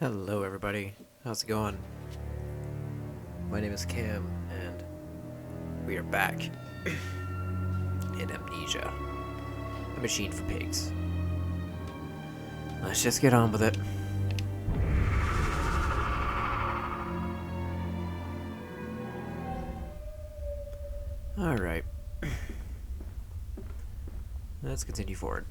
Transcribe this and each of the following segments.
Hello everybody, how's it going? My name is Cam, and we are back in Amnesia, a machine for pigs. Let's just get on with it. Alright. Let's continue forward.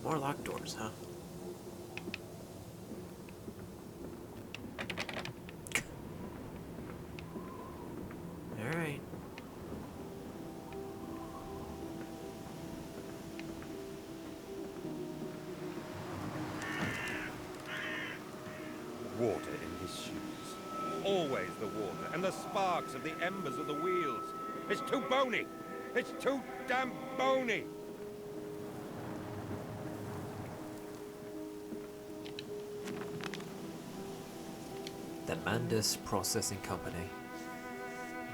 More locked doors, huh? Alright. Water in his shoes. Always the water, and the sparks of the embers of the wheels. It's too bony! It's too damn bony! The Mandus Processing Company.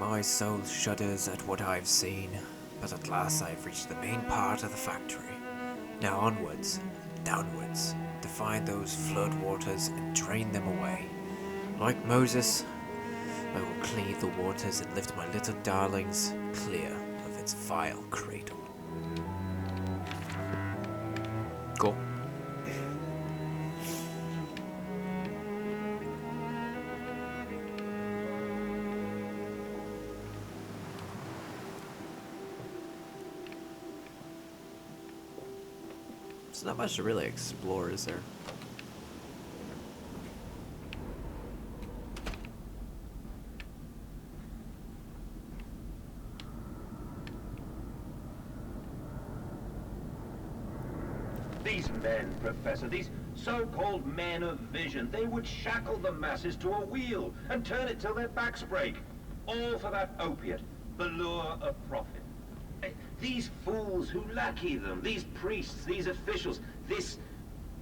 My soul shudders at what I've seen, but at last I've reached the main part of the factory. Now onwards, downwards, to find those flood waters and drain them away. Like Moses, I will cleave the waters and lift my little darlings clear of its vile cradle. Cool. There's not much to really explore, is there? These men, Professor, these so-called men of vision, they would shackle the masses to a wheel and turn it till their backs break. All for that opiate, the lure of profit. These fools who lackey them, these priests, these officials, this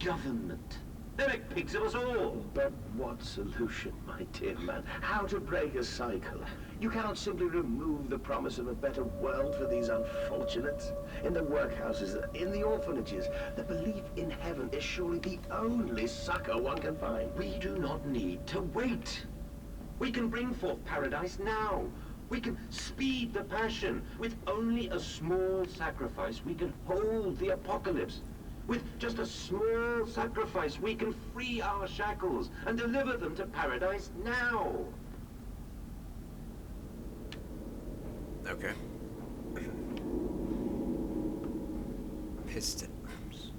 government, they make pigs of us all. But what solution, my dear man? How to break a cycle? You cannot simply remove the promise of a better world for these unfortunates. In the workhouses, in the orphanages, the belief in heaven is surely the only succor one can find. We do not need to wait. We can bring forth paradise now. We can speed the passion. With only a small sacrifice, we can hold the apocalypse. With just a small sacrifice, we can free our shackles and deliver them to paradise now. Okay. Piston rooms.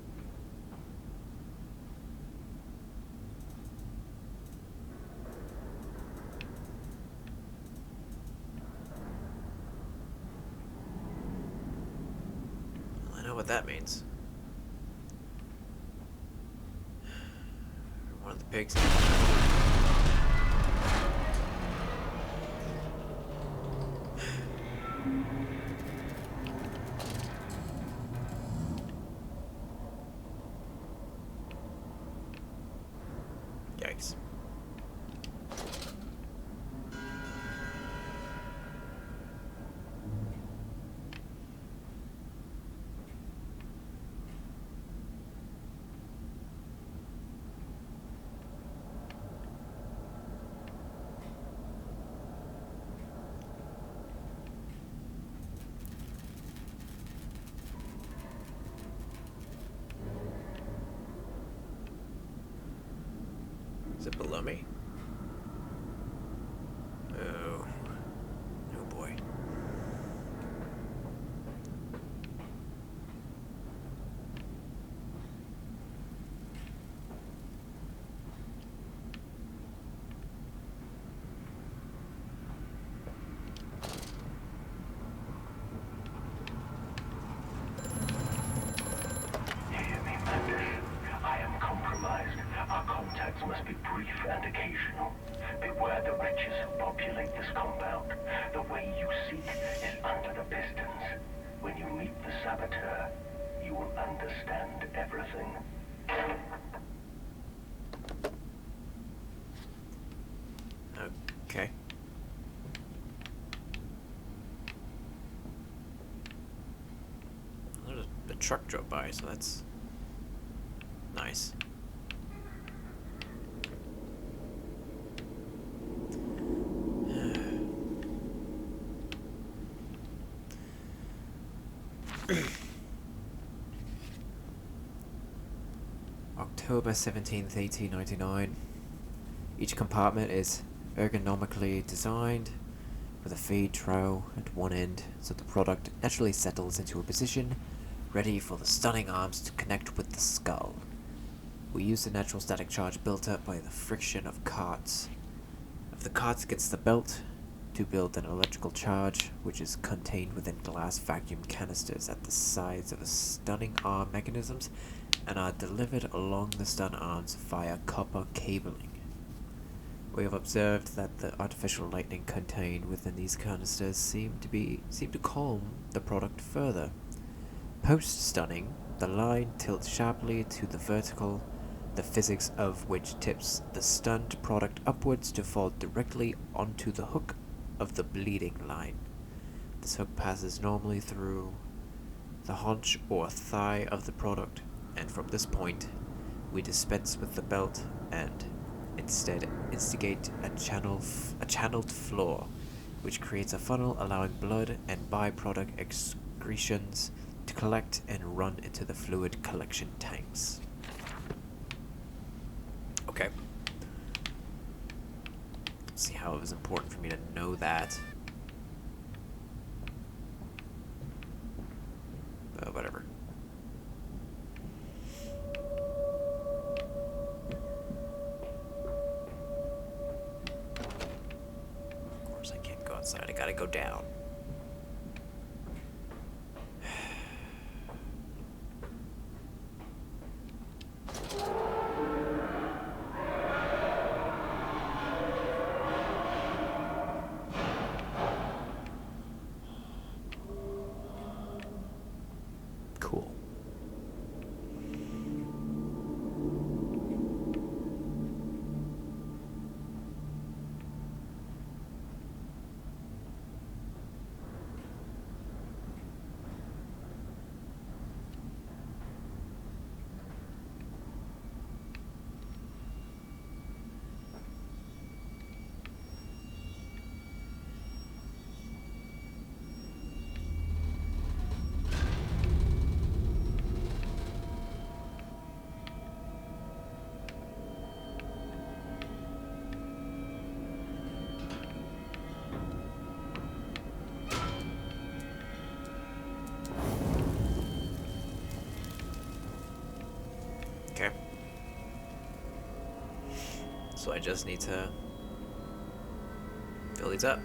Well, I know what that means. One of the pigs. Yikes. Is it below me? Oh. Oh boy. Hear me, Mandus. I am compromised. Our contacts must be brief and occasional. Beware the wretches who populate this compound. The way you seek is under the pistons. When you meet the saboteur, you understand everything. Okay. The truck drove by, so that's nice. October 17th, 1899. Each compartment is ergonomically designed with a feed trough at one end, so the product naturally settles into a position ready for the stunning arms to connect with the skull. We use the natural static charge built up by the friction of carts. Of the carts against the belt to build an electrical charge, which is contained within glass vacuum canisters at the sides of the stunning arm mechanisms and are delivered along the stun arms via copper cabling. We have observed that the artificial lightning contained within these canisters seem to calm the product further. Post-stunning, the line tilts sharply to the vertical, the physics of which tips the stunned product upwards to fall directly onto the hook of the bleeding line. This hook passes normally through the haunch or thigh of the product, and from this point, we dispense with the belt and instead instigate a channeled floor, which creates a funnel allowing blood and byproduct excretions to collect and run into the fluid collection tanks. Okay. See how it was important for me to know that. Whatever. Of course I can't go outside, I gotta go down. Cool. Okay. So I just need to fill these up.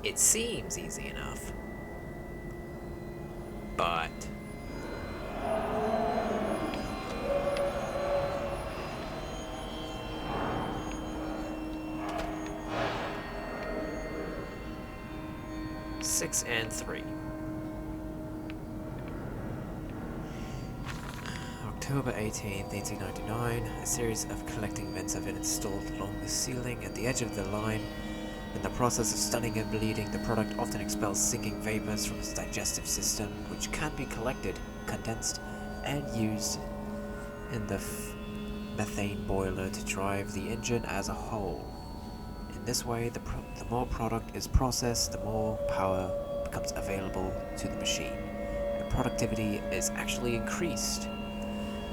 It seems easy enough, but six and 3. October 18th, 1899, a series of collecting vents have been installed along the ceiling at the edge of the line. In the process of stunning and bleeding, the product often expels sinking vapors from its digestive system, which can be collected, condensed, and used in the methane boiler to drive the engine as a whole. In this way, the more product is processed, the more power becomes available to the machine, and productivity is actually increased.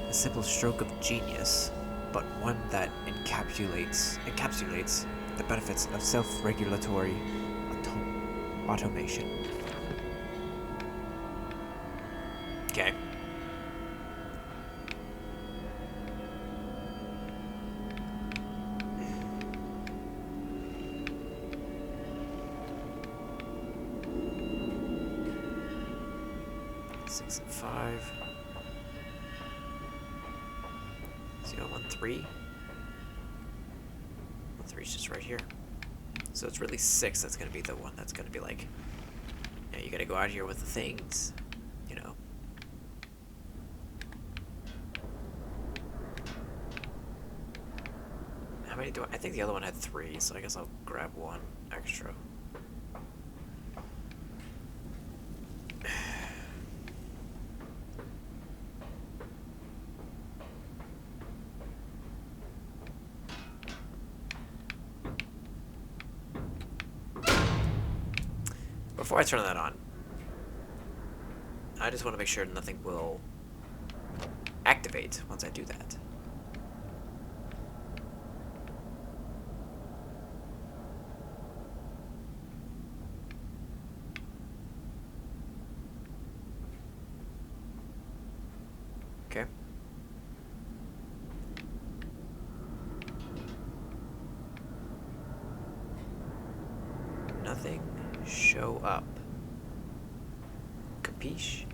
A simple stroke of genius, but one that encapsulates the benefits of self-regulatory automation. Okay. Six and 5. 0, 1, 3. 3 is just right here. So it's really 6 that's gonna be the one that's gonna be like, yeah, you gotta go out here with the things. many do I think the other one had 3, so I guess I'll grab 1 extra. Before I turn that on, I just want to make sure nothing will activate once I do that. Okay. Nothing show up. Capiche?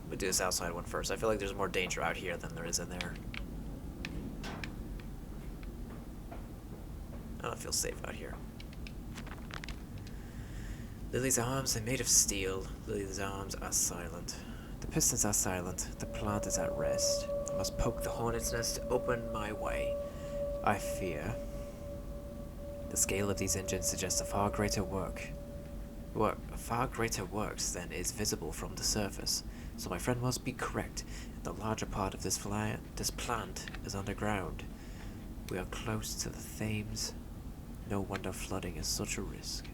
We'll do this outside one first. I feel like there's more danger out here than there is in there. I don't feel safe out here. Lily's arms are made of steel. Lily's arms are silent. The pistons are silent. The plant is at rest. I must poke the hornet's nest to open my way. I fear. The scale of these engines suggests a far greater works than is visible from the surface. So my friend must be correct. The larger part of this plant is underground. We are close to the Thames. No wonder flooding is such a risk.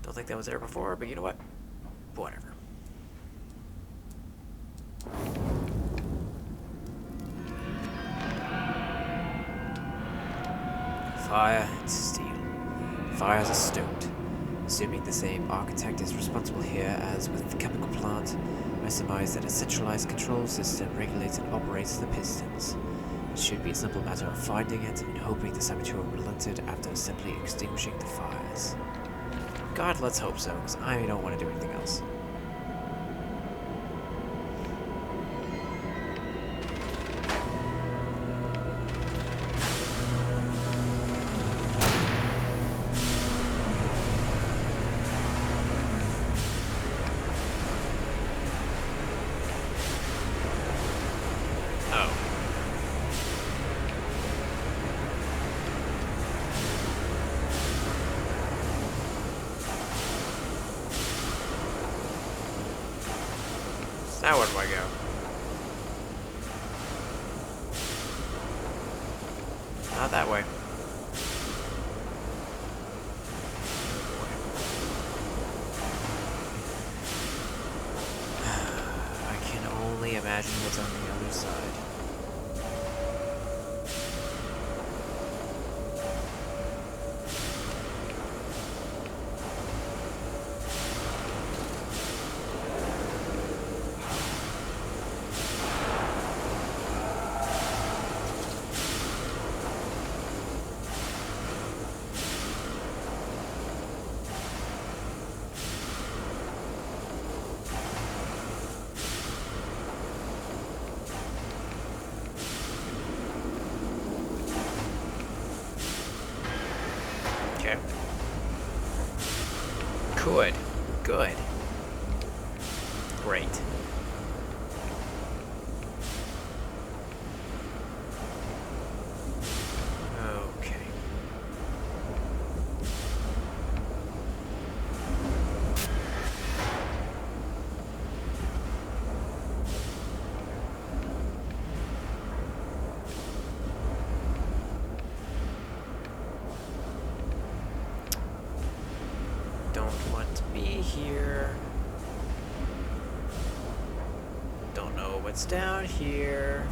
Don't think that was there before, but you know what? Whatever. Fire and steel. Fires are stoked. Assuming the same architect is responsible here as with the chemical plant, I surmise that a centralized control system regulates and operates the pistons. It should be a simple matter of finding it and hoping the saboteur relented after simply extinguishing the fires. God, let's hope so, because I don't want to do anything else. Oh. Now where do I go? Not that way. I can only imagine what's on the other side. Good. Good. Great. Okay. Don't want to be here. Don't know what's down here.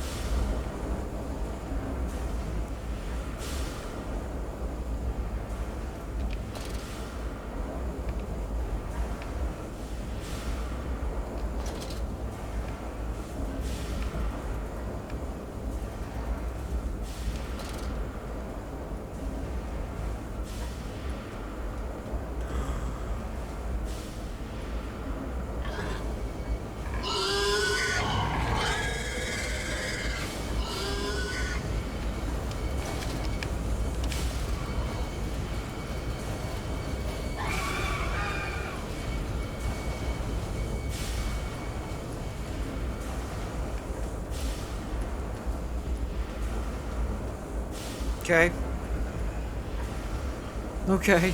Okay. Okay.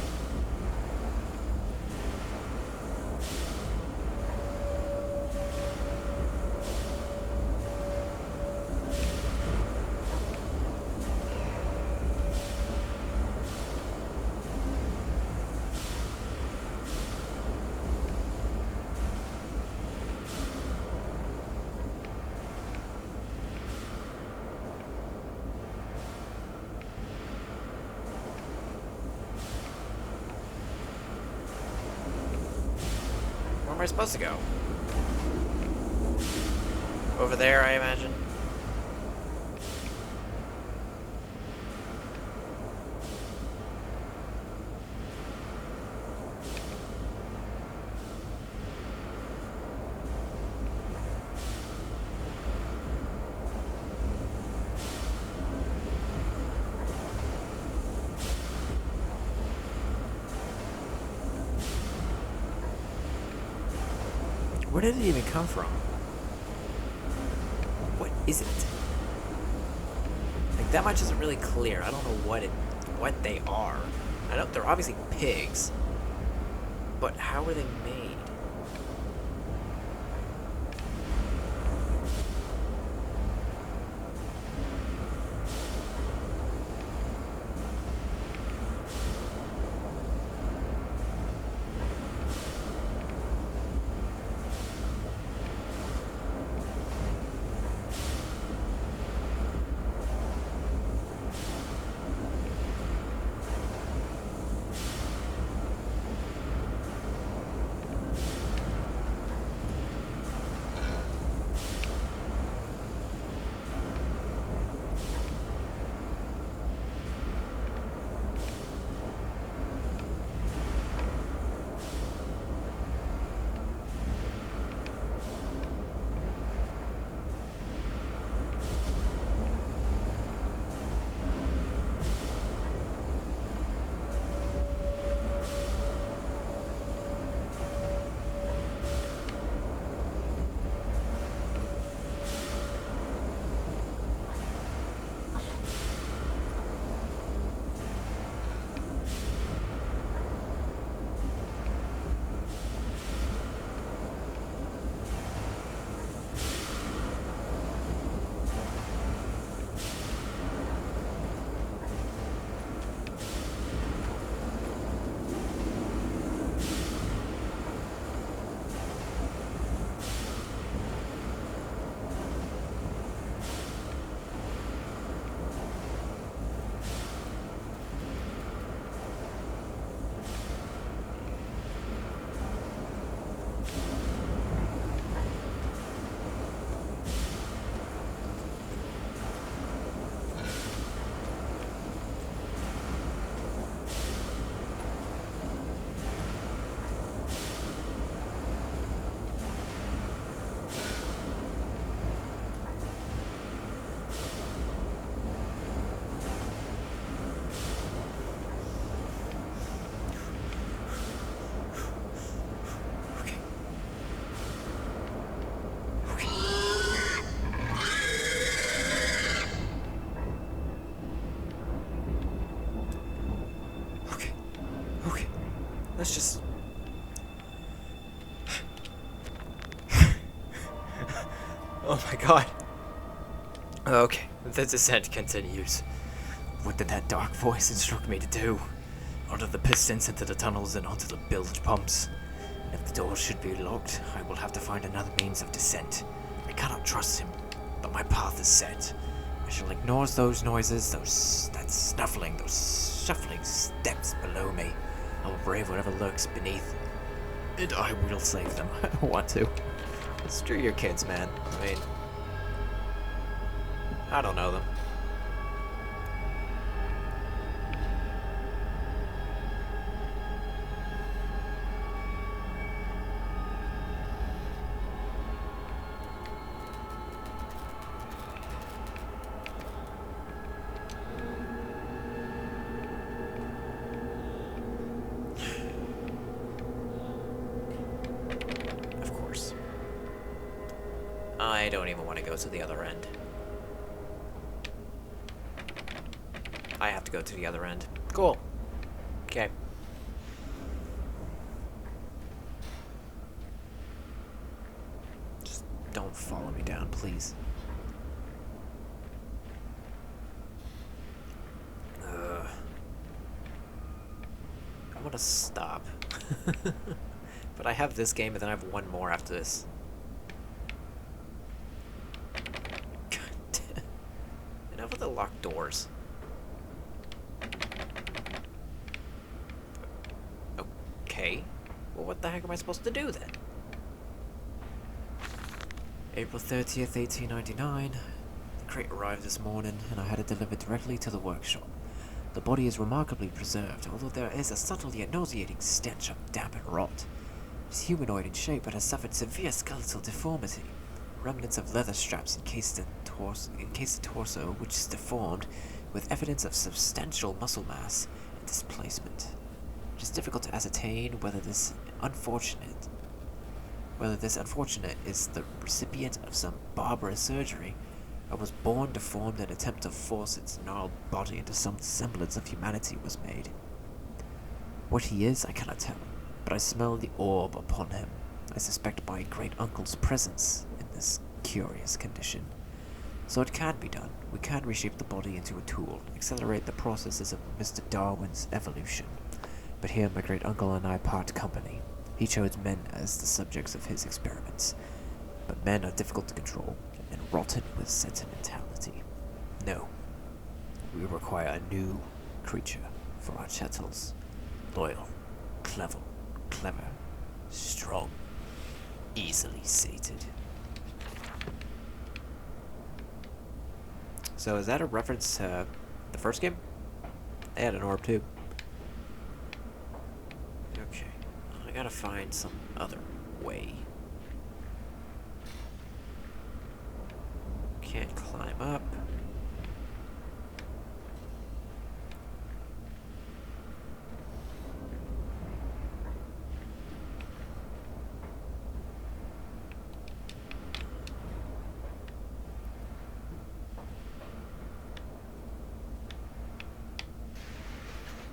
Where am I supposed to go? Over there, I imagine. Where did it even come from? What is it? Like, that much isn't really clear. I don't know what they are. I know they're obviously pigs, but how are they made? Let's just... Oh my god. Okay, the descent continues. What did that dark voice instruct me to do? Order the pistons into the tunnels and onto the bilge pumps. If the doors should be locked, I will have to find another means of descent. I cannot trust him, but my path is set. I shall ignore those noises, that snuffling, those shuffling steps below me. I will brave whatever lurks beneath, and I will save them. I want to. Screw your kids, man. I mean, I don't know them. I don't even want to go to the other end. I have to go to the other end. Cool. Okay. Just don't follow me down, please. I want to stop. But I have this game and then I have one more after this. God damn. Enough with the locked doors. Okay. Well, what the heck am I supposed to do then? April 30th, 1899. The crate arrived this morning, and I had it delivered directly to the workshop. The body is remarkably preserved, although there is a subtle yet nauseating stench of damp and rot. It is humanoid in shape, but has suffered severe skeletal deformity. Remnants of leather straps encase the torso, which is deformed, with evidence of substantial muscle mass and displacement. It is difficult to ascertain whether this unfortunate is the recipient of some barbarous surgery, or was born deformed in an attempt to force its gnarled body into some semblance of humanity was made. What he is, I cannot tell, but I smell the orb upon him. I suspect my great-uncle's presence in this curious condition. So it can be done. We can reshape the body into a tool, accelerate the processes of Mr. Darwin's evolution. But here my great-uncle and I part company. He chose men as the subjects of his experiments. But men are difficult to control, and rotten with sentimentality. No. We require a new creature for our chattels. Loyal, clever, strong, easily sated. So is that a reference to the first game? They had an orb too. Okay. I gotta find some other way. Can't climb up.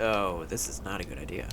Oh, this is not a good idea.